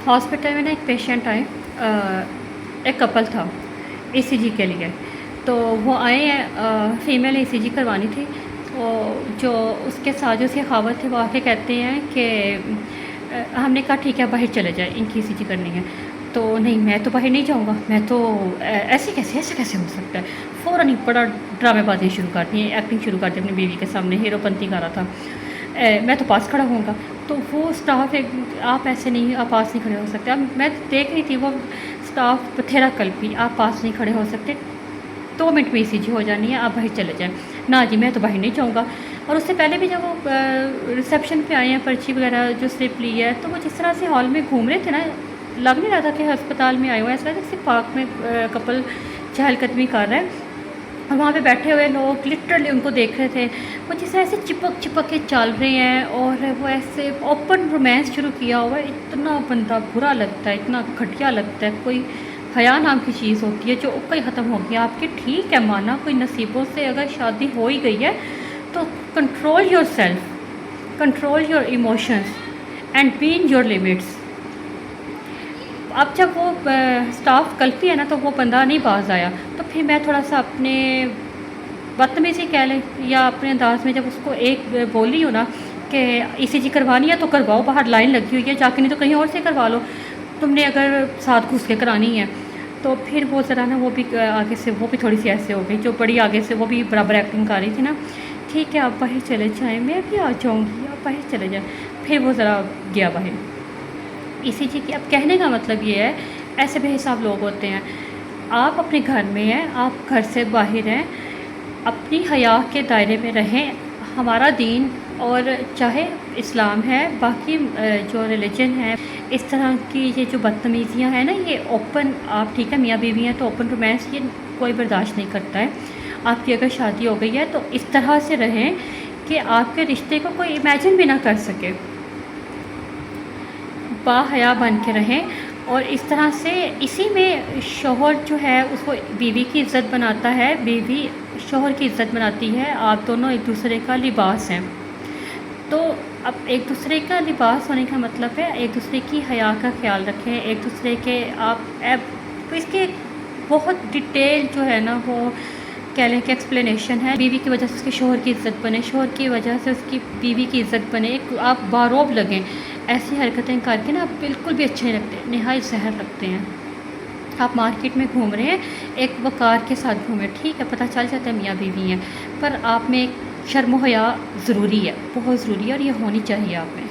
Hospital में ना एक पेशेंट आए, एक कपल था ईसीजी के लिए। तो वो आए हैं, फ़ीमेल ईसीजी करवानी थी। तो जो उसके साथ जो उसके ख़ावत थे वो आके कहते हैं कि हमने कहा ठीक है बाहर चले जाए, इनकी ईसीजी करनी है। तो नहीं मैं तो बाहर नहीं जाऊँगा, मैं तो ऐसे कैसे हो सकता है। फ़ौरन ही बड़ा ड्रामेबाजी शुरू कर दी, एक्टिंग शुरू कर दी अपनी बीवी के सामने, हीरोपंती कर रहा था। मैं तो पास खड़ा होऊंगा। तो वो स्टाफ एक, आप ऐसे नहीं, आप पास नहीं खड़े हो सकते। अब मैं देख रही थी वो स्टाफ बथेरा कल्पी, आप पास नहीं खड़े हो सकते, 2 मिनट में ईसीजी हो जानी है, आप बाहर चले जाएं। ना जी मैं तो बाहर नहीं जाऊँगा। और उससे पहले भी जब वो रिसेप्शन पे आए हैं, पर्ची वगैरह जो स्लिप ली है, तो वो जिस तरह से हॉल में घूम रहे थे ना, लग नहीं रहा था कि अस्पताल में आए हुए हैं। ऐसा जैसे पार्क में कपल चहलकदमी कर रहा है और वहाँ पे बैठे हुए लोग लिटरली उनको देख रहे थे। वो जिस तरह से चिपक के चल रहे हैं और वो ऐसे ओपन रोमांस शुरू किया हुआ है। इतना बंदा बुरा लगता है, इतना घटिया लगता है। कोई हया नाम की चीज़ होती है जो कहीं ख़त्म हो गया आपकी। ठीक है माना कोई नसीबों से अगर शादी हो ही गई है तो control your self, control your emotions and be in your limits. अब जब वो स्टाफ कल्पी है ना, तो वो बंदा नहीं बाज आया। तो फिर मैं थोड़ा सा अपने बदतमीज़ी कह लें या अपने अंदाज में जब उसको एक बोली हूँ ना कि ईसीजी करवानी है तो करवाओ, बाहर लाइन लगी हुई है, जाके नहीं तो कहीं और से करवा लो, तुमने अगर साथ घुस के करानी है। तो फिर वो ज़रा ना वो भी आगे से वो भी थोड़ी सी ऐसे हो गई, जो बड़ी आगे से वो भी बराबर एक्टिंग कर रही थी ना। ठीक है आप बाहर चले जाएँ, मैं भी आ जाऊँगी, आप बाहर चले जाएँ। फिर वो ज़रा गया बाहर। ईसीजी की अब कहने का मतलब ये है, ऐसे बेहिसाब लोग होते हैं। आप अपने घर में हैं, आप घर से बाहर हैं, अपनी हया के दायरे में रहें। हमारा दीन और चाहे इस्लाम है, बाकी जो रिलीजन है, इस तरह की ये जो बदतमीज़ियाँ हैं ना, ये ओपन, आप ठीक है मियाँ बीवी हैं तो ओपन रोमांस ये कोई बर्दाश्त नहीं करता है। आपकी अगर शादी हो गई है तो इस तरह से रहें कि आपके रिश्ते को कोई इमेजिन भी ना कर सके। बाहया बन के रहें और इस तरह से इसी में शौहर जो है उसको बीवी की इज़्ज़त बनाता है, बीवी शौहर की इज़्ज़त बनाती है। आप दोनों एक दूसरे का लिबास हैं। तो अब एक दूसरे का लिबास होने का मतलब है एक दूसरे की हया का ख्याल रखें, एक दूसरे के आप तो इसके बहुत डिटेल जो है ना वो कह लें कि एक्सप्लेनेशन है। बीवी की वजह से उसके शौहर की इज़्ज़त बने, शौहर की वजह से उसकी बीवी की इज़्ज़त बने, एक आप बारोब लगें। ऐसी हरकतें करके ना आप बिल्कुल भी अच्छे नहीं लगते, नहायत ज़हर लगते हैं। आप मार्केट में घूम रहे हैं, एक वक़ार के साथ घूमें, ठीक है पता चल जाता है मियाँ बीवी हैं, पर आप में एक शर्म-ओ-हया ज़रूरी है, बहुत ज़रूरी है और ये होनी चाहिए आप में।